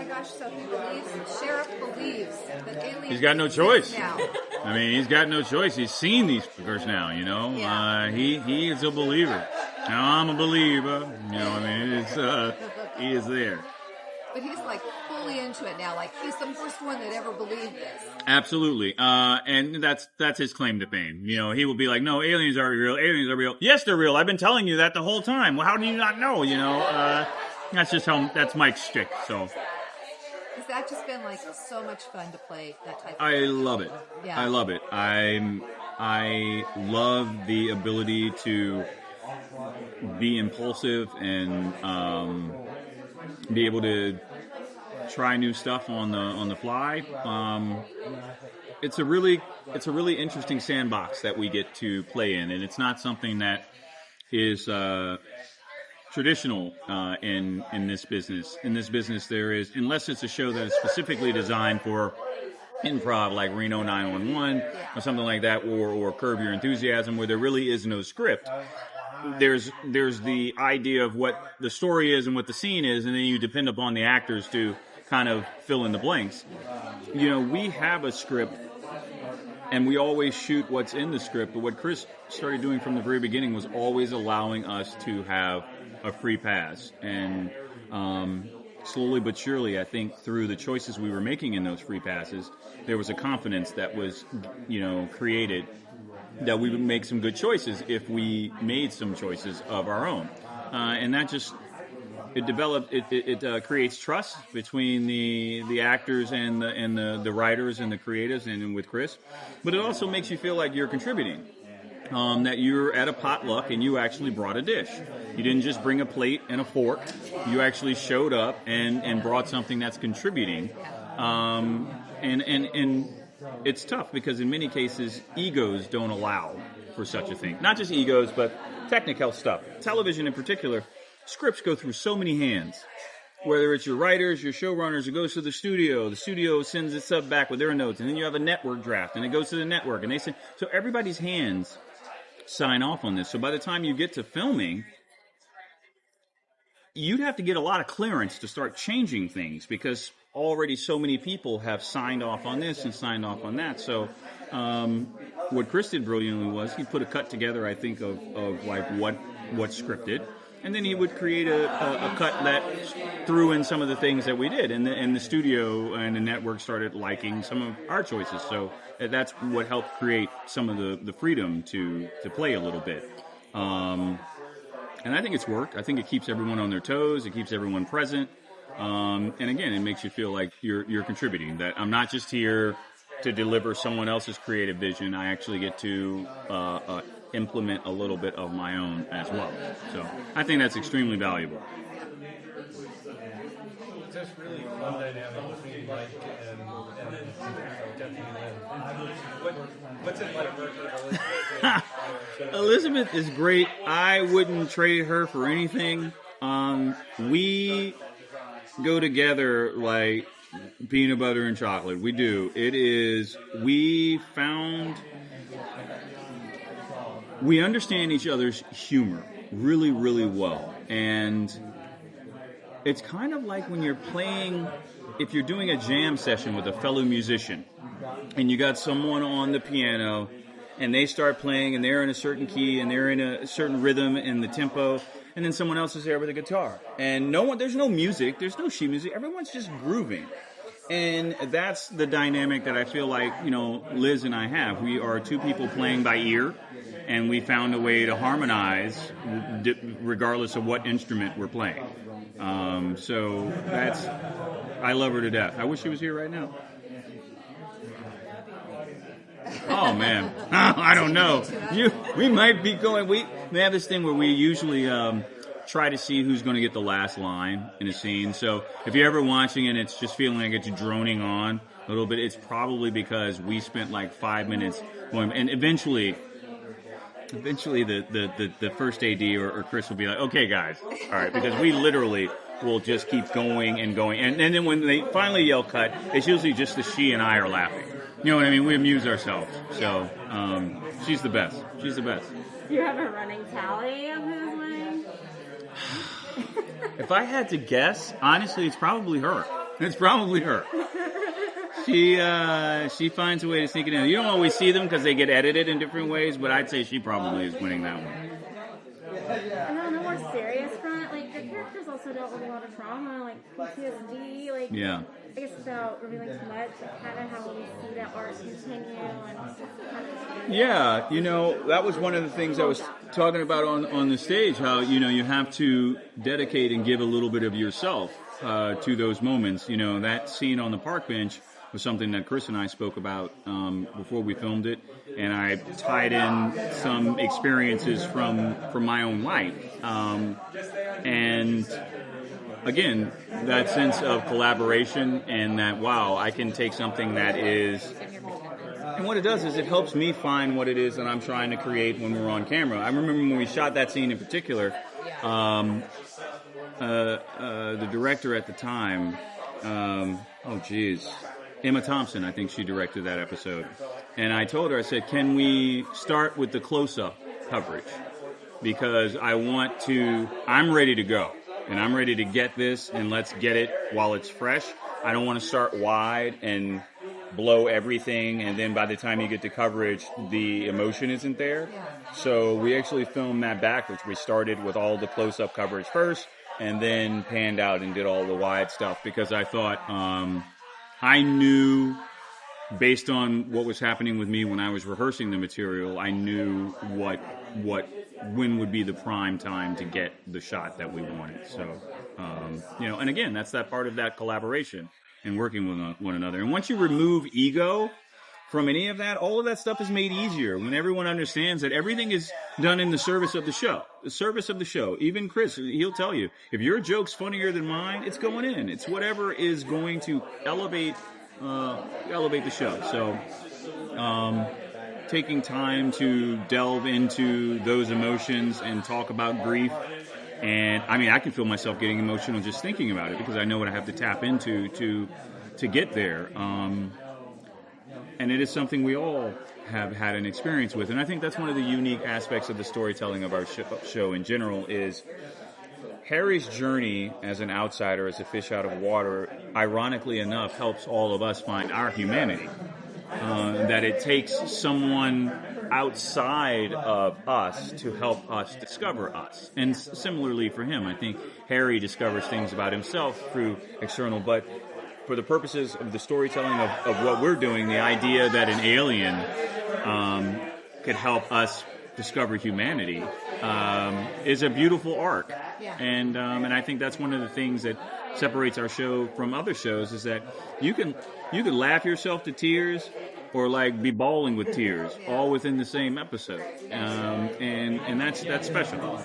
my gosh, so Sheriff believes that aliens He's got no choice. now. I mean, he's got no choice. He's seen these fuckers now, you know. Yeah. He is a believer. Now I'm a believer. You know, I mean, he is there. But he's like fully into it now. Like he's the first one that ever believed this. Absolutely. And that's his claim to fame. You know, he will be like, no, aliens are real. Aliens are real. Yes, they're real. I've been telling you that the whole time. Well, how do you not know? You know, that's Mike's shtick. So. Has that just been like so much fun to play that type of I love it. Yeah. I love it. I love the ability to be impulsive and be able to try new stuff on the fly. It's a really interesting sandbox that we get to play in, and it's not something that is traditional in this business. In this business, there is, unless it's a show that is specifically designed for improv, like Reno 911 or something like that, or Curb Your Enthusiasm, where there really is no script. There's the idea of what the story is and what the scene is, and then you depend upon the actors to kind of fill in the blanks. You know, we have a script, and we always shoot what's in the script, but what Chris started doing from the very beginning was always allowing us to have a free pass. And slowly but surely, I think through the choices we were making in those free passes, there was a confidence that was, created that we would make some good choices if we made some choices of our own. And that just, it creates trust between the actors and the writers and the creatives and with Chris. But it also makes you feel like you're contributing. That you're at a potluck and you actually brought a dish. You didn't just bring a plate and a fork. You actually showed up and brought something that's contributing. And it's tough because in many cases, egos don't allow for such a thing. Not just egos, but technical stuff. Television in particular, scripts go through so many hands. Whether it's your writers, your showrunners, it goes to the studio sends its sub back with their notes, and then you have a network draft, and it goes to the network, and they send. So everybody's hands sign off on this. So by the time you get to filming, you'd have to get a lot of clearance to start changing things because already so many people have signed off on this and signed off on that. So what Chris did brilliantly was he put a cut together, I think, of like what's scripted. And then he would create a cut that threw in some of the things that we did. And the studio and the network started liking some of our choices. So that's what helped create some of the freedom to play a little bit. And I think it's worked. I think it keeps everyone on their toes. It keeps everyone present. And again, it makes you feel like you're contributing. That I'm not just here to deliver someone else's creative vision. I actually get to implement a little bit of my own as well. So I think that's extremely valuable. It's just really fun dynamic between Mike and Deputy Liv. What's it like working with Elizabeth? Elizabeth is great. I wouldn't trade her for anything. We go together like peanut butter and chocolate. We do. We understand each other's humor really, really well. And it's kind of like when you're playing, if you're doing a jam session with a fellow musician, and you got someone on the piano, and they start playing, and they're in a certain key, and they're in a certain rhythm and the tempo, and then someone else is there with a guitar. And there's no music, there's no sheet music, everyone's just grooving. And that's the dynamic that I feel like, Liz and I have. We are two people playing by ear, and we found a way to harmonize regardless of what instrument we're playing. So I love her to death. I wish she was here right now. Oh, man. I don't know. We might be going, we have this thing where we usually try to see who's going to get the last line in a scene. So if you're ever watching and it's just feeling like it's droning on a little bit, it's probably because we spent like 5 minutes going, and eventually the first AD or Chris will be like, okay, guys, all right, because we literally will just keep going and going. And then when they finally yell cut, it's usually just the she and I are laughing. You know what I mean? We amuse ourselves. So she's the best. She's the best. Do you have a running tally of who's winning? If I had to guess, honestly, it's probably her. It's probably her. She finds a way to sneak it in. You don't always see them because they get edited in different ways, but I'd say she probably is winning that one. And on the more serious front, like the characters also dealt with a lot of trauma, like PTSD, like Yeah. I guess without revealing too much, like kind of how we see that arc continue and kind of Yeah, that was one of the things I was talking about on the stage, how, you have to dedicate and give a little bit of yourself to those moments. That scene on the park bench was something that Chris and I spoke about before we filmed it, and I tied in some experiences from my own life. And again, that sense of collaboration and that, wow, I can take something that is... And what it does is it helps me find what it is that I'm trying to create when we're on camera. I remember when we shot that scene in particular, the director at the time, Emma Thompson, I think she directed that episode. And I told her, I said, can we start with the close-up coverage? Because I'm ready to go. And I'm ready to get this, and let's get it while it's fresh. I don't want to start wide and blow everything, and then by the time you get to coverage, the emotion isn't there. So we actually filmed that backwards. We started with all the close-up coverage first, and then panned out and did all the wide stuff, because I thought I knew, based on what was happening with me when I was rehearsing the material, I knew when would be the prime time to get the shot that we wanted. So, and again, that's that part of that collaboration and working with one another. And once you remove ego from any of that, all of that stuff is made easier when everyone understands that everything is done in the service of the show. The service of the show. Even Chris, he'll tell you, if your joke's funnier than mine, it's going in. It's whatever is going to elevate the show. So, taking time to delve into those emotions and talk about grief. And I mean, I can feel myself getting emotional just thinking about it, because I know what I have to tap into to get there. And it is something we all have had an experience with. And I think that's one of the unique aspects of the storytelling of our show in general is Harry's journey as an outsider, as a fish out of water, ironically enough, helps all of us find our humanity. That it takes someone outside of us to help us discover us. And similarly for him, I think Harry discovers things about himself through external, but for the purposes of the storytelling of what we're doing, the idea that an alien could help us discover humanity is a beautiful arc. Yeah. And I think that's one of the things that separates our show from other shows, is that you can laugh yourself to tears or like be bawling with tears all within the same episode. And that's special.